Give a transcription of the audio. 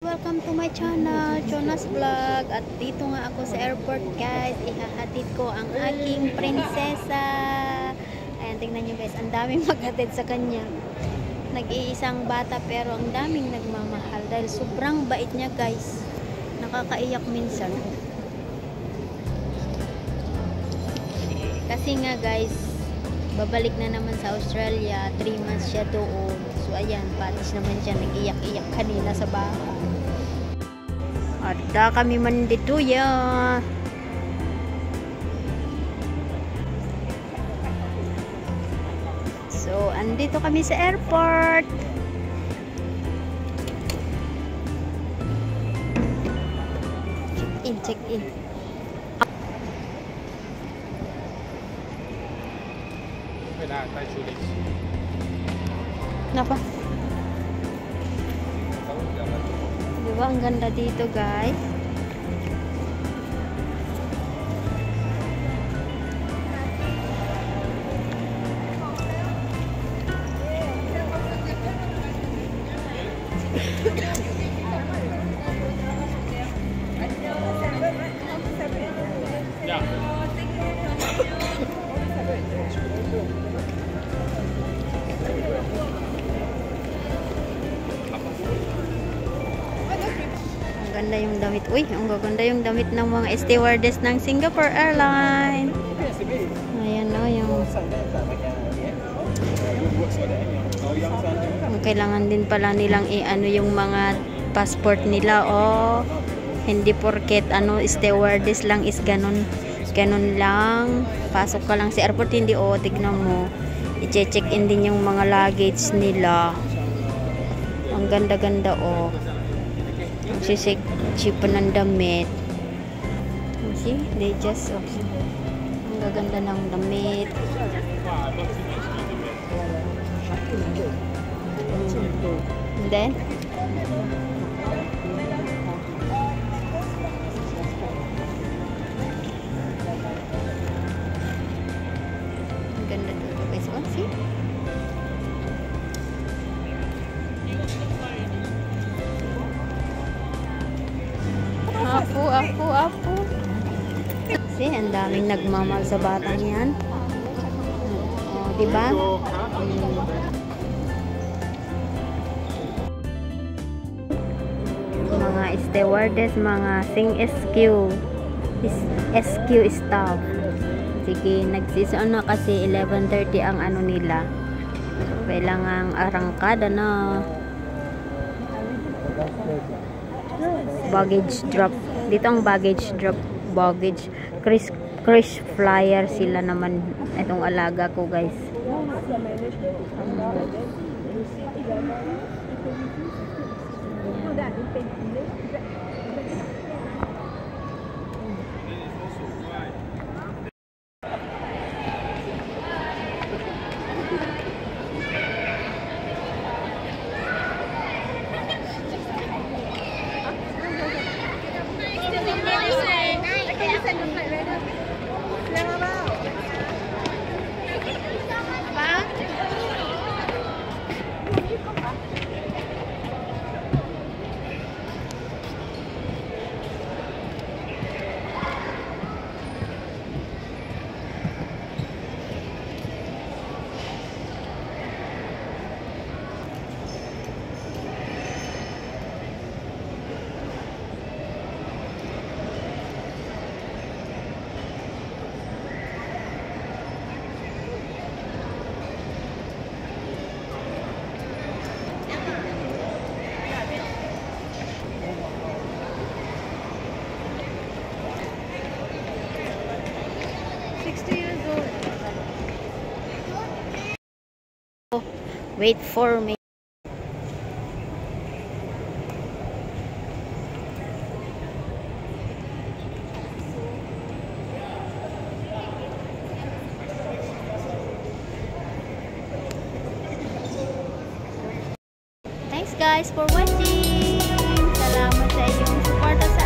Welcome to my channel, Jonas Vlog. At dito nga ako sa airport, guys. Ihahatid ko ang aking prinsesa. Ayan, tingnan nyo guys. Ang daming maghatid sa kanya. Nag-iisang bata pero ang daming nagmamahal. Dahil sobrang bait niya guys. Nakakaiyak minsan. Kasi nga guys, babalik na naman sa Australia. 3 months siya doon. So ayan, patis naman siya. Nag-iyak-iyak kanina sa bahay. Ada kami mandito ya. So, andito kami sa airport. Check in. Kenapa? Diba ang ganda dito guys? Ganda yung damit. Uy, ang gaganda yung damit ng mga stewardess ng Singapore Airlines. Ayan o, yung kailangan din pala nilang i-ano yung mga passport nila o hindi porket ano stewardess lang is ganun lang. Pasok ka lang sa airport, hindi o tignan mo. I-check in din yung mga luggage nila. Ang ganda-ganda o. Sipa ng damit. See? They just ang gaganda ng damit. And then ang ganda dito guys. Oh, see? Apo. Kasi ang daming nagmamahal sa batang yan. Oh, diba? Mga stewardess, mga SQ staff. Sige, nagsison na kasi 11:30 ang ano nila. So, kailangang arangkada na. Baggage drop. Dito ang baggage drop. Chris Flyer sila naman. Itong alaga ko guys. Wait for me. Thanks guys for watching. Salamat sa iyong suporta sa